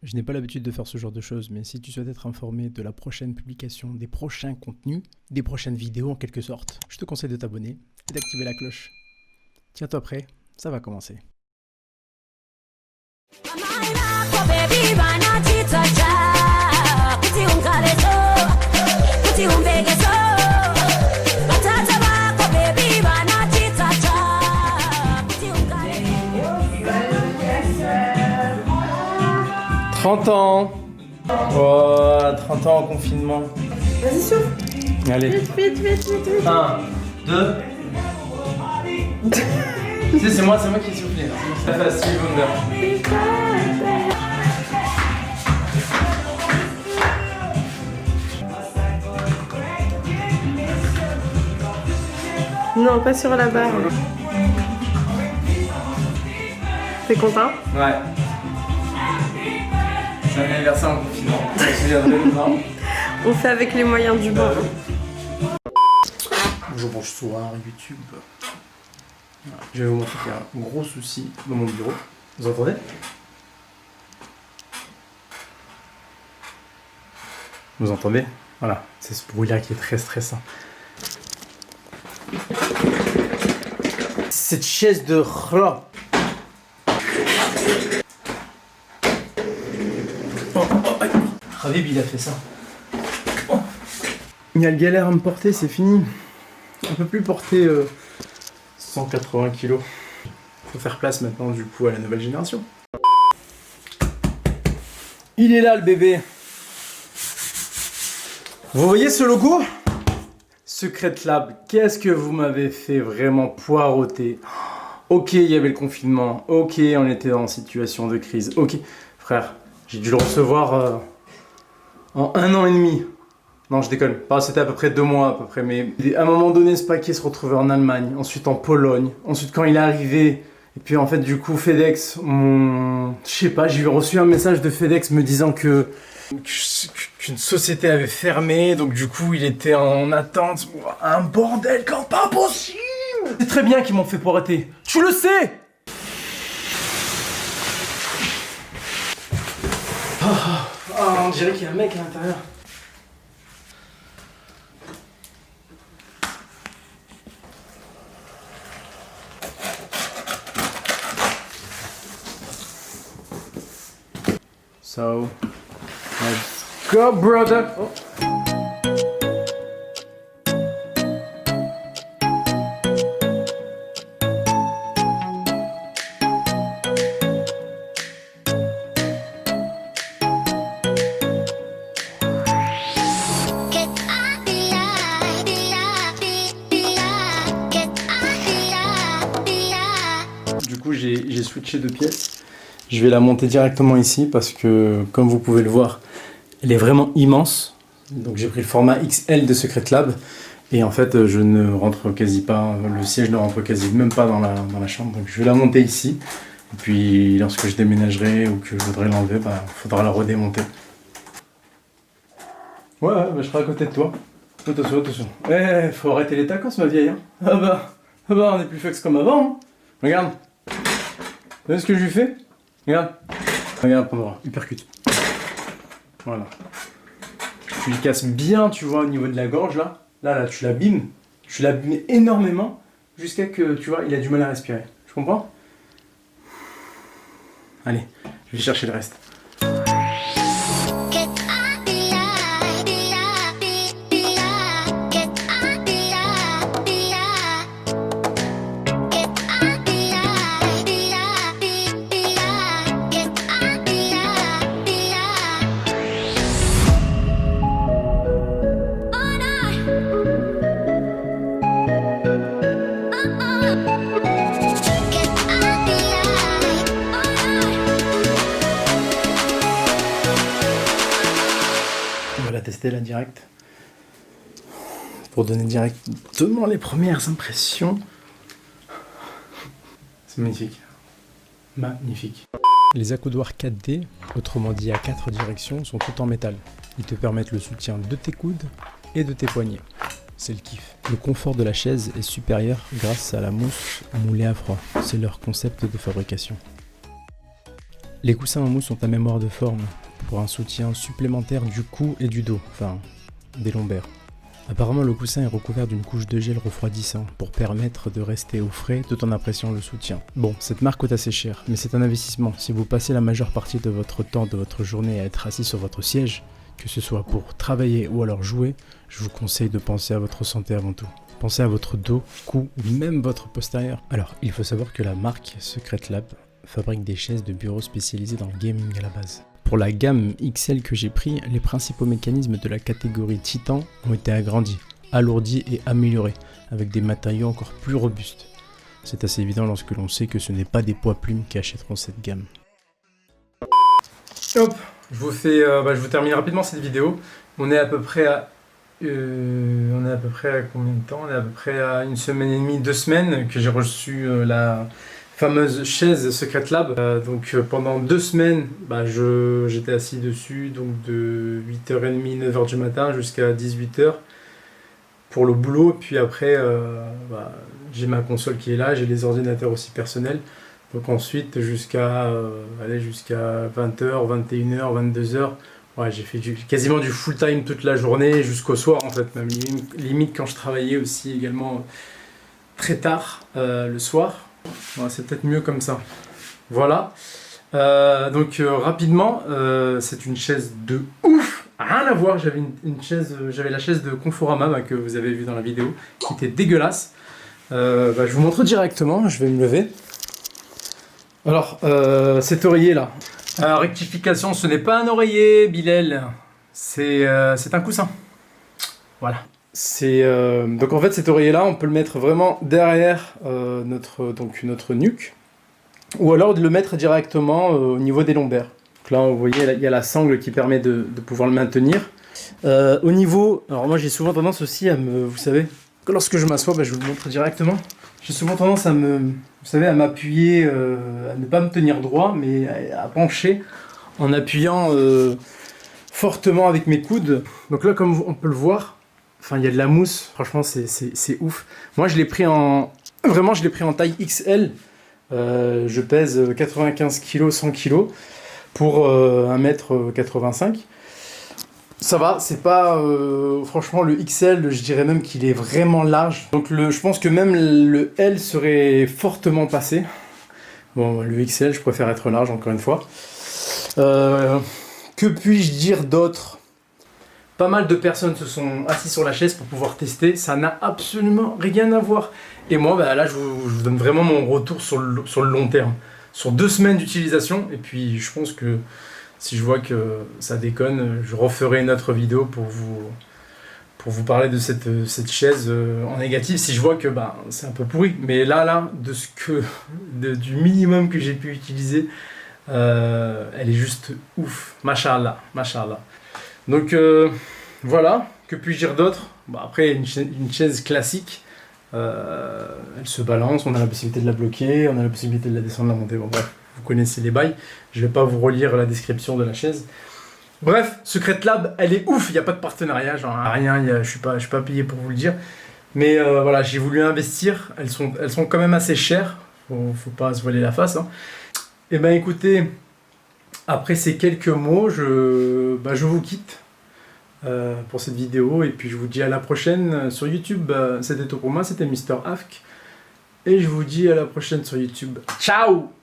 Je n'ai pas l'habitude de faire ce genre de choses, mais si tu souhaites être informé de la prochaine publication, des prochains contenus, des prochaines vidéos en quelque sorte, je te conseille de t'abonner et d'activer la cloche. Tiens-toi prêt, ça va commencer. « 30 ans. Oh, 30 ans en confinement. Vas-y, souffle. Allez. Vite. 1, 2. Tu sais, c'est moi qui ai soufflé. Ça fait Stevie Wonder. Non, pas sur la barre. T'es content? Ouais. C'est un anniversaire en confinement. Je me souviendrai maintenant. On fait avec les moyens du bord. Bonjour YouTube. Voilà. Je vais vous montrer qu'il y a un gros souci dans mon bureau. Vous entendez? Vous entendez? Voilà, c'est ce bruit-là qui est très stressant. Cette chaise de rat. Khabib, il a fait ça. Oh. Il a le galère à me porter, c'est fini. On peut plus porter 180 kilos. Faut faire place maintenant du coup à la nouvelle génération. Il est là le bébé. Vous voyez ce logo? Secret Lab, qu'est-ce que vous m'avez fait vraiment poireauter. Ok, il y avait le confinement. Ok, on était en situation de crise. Ok, frère, j'ai dû le recevoir en 1 an et demi. Non, je déconne. Enfin, c'était à peu près 2 mois à peu près. Mais à un moment donné, ce paquet se retrouvait en Allemagne, ensuite en Pologne, ensuite quand il est arrivé. Et puis en fait, du coup, FedEx, je sais pas, j'ai reçu un message de FedEx me disant qu'une société avait fermé, donc du coup, il était en attente. Un bordel quand pas possible. C'est très bien qu'ils m'ont fait poireauter. Tu le sais. On dirait qu'il y a un mec à l'intérieur. So, let's go, brother. Oh. Du coup, j'ai switché de pièce. Je vais la monter directement ici parce que, comme vous pouvez le voir, elle est vraiment immense. Donc j'ai pris le format XL de Secret Lab. Et en fait, je ne rentre quasi pas, le siège ne rentre quasi même pas dans la chambre. Donc je vais la monter ici. Et puis lorsque je déménagerai ou que je voudrais l'enlever, il faudra la redémonter. Ouais, je serai à côté de toi. Attention. Faut arrêter les tacos, ma vieille. Hein. On est plus flex comme avant. Hein. Regarde. Vous voyez ce que je lui fais? Regarde Pandora, hypercute. Voilà. Tu lui casses bien, tu vois, au niveau de la gorge, là. Là, tu l'abîmes. Tu l'abîmes énormément jusqu'à que, tu vois, il a du mal à respirer. Tu comprends? Allez, je vais chercher le reste. On va la tester là direct. Pour donner directement les premières impressions. C'est magnifique. Magnifique. Les accoudoirs 4D, autrement dit à 4 directions, sont tout en métal. Ils te permettent le soutien de tes coudes et de tes poignets. C'est le kiff. Le confort de la chaise est supérieur grâce à la mousse moulée à froid. C'est leur concept de fabrication. Les coussins en mousse ont un mémoire de forme pour un soutien supplémentaire du cou et du dos, enfin des lombaires. Apparemment le coussin est recouvert d'une couche de gel refroidissant pour permettre de rester au frais tout en appréciant le soutien. Bon, cette marque coûte assez cher, mais c'est un investissement. Si vous passez la majeure partie de votre temps, de votre journée à être assis sur votre siège, que ce soit pour travailler ou alors jouer, je vous conseille de penser à votre santé avant tout. Pensez à votre dos, cou ou même votre postérieur. Alors, il faut savoir que la marque Secret Lab fabrique des chaises de bureau spécialisées dans le gaming à la base. Pour la gamme XL que j'ai pris, les principaux mécanismes de la catégorie Titan ont été agrandis, alourdis et améliorés, avec des matériaux encore plus robustes. C'est assez évident lorsque l'on sait que ce n'est pas des poids plumes qui achèteront cette gamme. Hop, je vous termine rapidement cette vidéo. On est à peu près à combien de temps? On est à peu près à 1 semaine et demie, 2 semaines que j'ai reçu la fameuse chaise Secret Lab. Pendant 2 semaines, j'étais assis dessus donc de 8h30, 9h du matin jusqu'à 18h pour le boulot. Puis après, j'ai ma console qui est là, j'ai les ordinateurs aussi personnels. Donc ensuite, jusqu'à 20h, 21h, 22h, ouais, j'ai fait quasiment du full time toute la journée jusqu'au soir en fait, même limite quand je travaillais aussi également très tard le soir. Ouais, c'est peut-être mieux comme ça. Voilà. Rapidement, c'est une chaise de ouf. Rien à voir. J'avais j'avais la chaise de Conforama que vous avez vu dans la vidéo, qui était dégueulasse. Je vous montre directement. Je vais me lever. Alors, cet oreiller là. Rectification, ce n'est pas un oreiller, Bilal. C'est un coussin. Voilà. Donc en fait cet oreiller là on peut le mettre vraiment derrière notre nuque ou alors de le mettre directement au niveau des lombaires. Donc là vous voyez il y a la sangle qui permet de pouvoir le maintenir. Au niveau, alors moi j'ai souvent tendance aussi vous savez, lorsque je m'assois, je vous le montre directement. J'ai souvent tendance à m'appuyer, à ne pas me tenir droit mais à pencher en appuyant fortement avec mes coudes. Donc là comme on peut le voir, enfin, il y a de la mousse, franchement, c'est ouf. Moi, je l'ai pris en taille XL. Je pèse 95 kg, 100 kg pour 1m85. Ça va, c'est pas... franchement, le XL, je dirais même qu'il est vraiment large. Donc, je pense que même le L serait fortement passé. Bon, le XL, je préfère être large, encore une fois. Que puis-je dire d'autre ? Pas mal de personnes se sont assises sur la chaise pour pouvoir tester, ça n'a absolument rien à voir. Et moi, là, je vous donne vraiment mon retour sur le long terme. Sur 2 semaines d'utilisation, et puis je pense que si je vois que ça déconne, je referai une autre vidéo pour vous parler de cette chaise en négatif, si je vois que c'est un peu pourri. Mais là, du minimum que j'ai pu utiliser, elle est juste ouf. Machallah, machallah. Donc voilà, que puis-je dire d'autre? Après, une chaise classique, elle se balance, on a la possibilité de la bloquer, on a la possibilité de la descendre, la monter. Bon, bref, vous connaissez les bails, je vais pas vous relire la description de la chaise. Bref, Secret Lab, elle est ouf, il n'y a pas de partenariat, genre rien, je suis pas payé pour vous le dire. Mais voilà, j'ai voulu investir, elles sont quand même assez chères, faut pas se voiler la face. Hein. Et écoutez, après ces quelques mots, je vous quitte pour cette vidéo et puis je vous dis à la prochaine sur YouTube. C'était tout pour moi, c'était Mr. Afk et je vous dis à la prochaine sur YouTube. Ciao!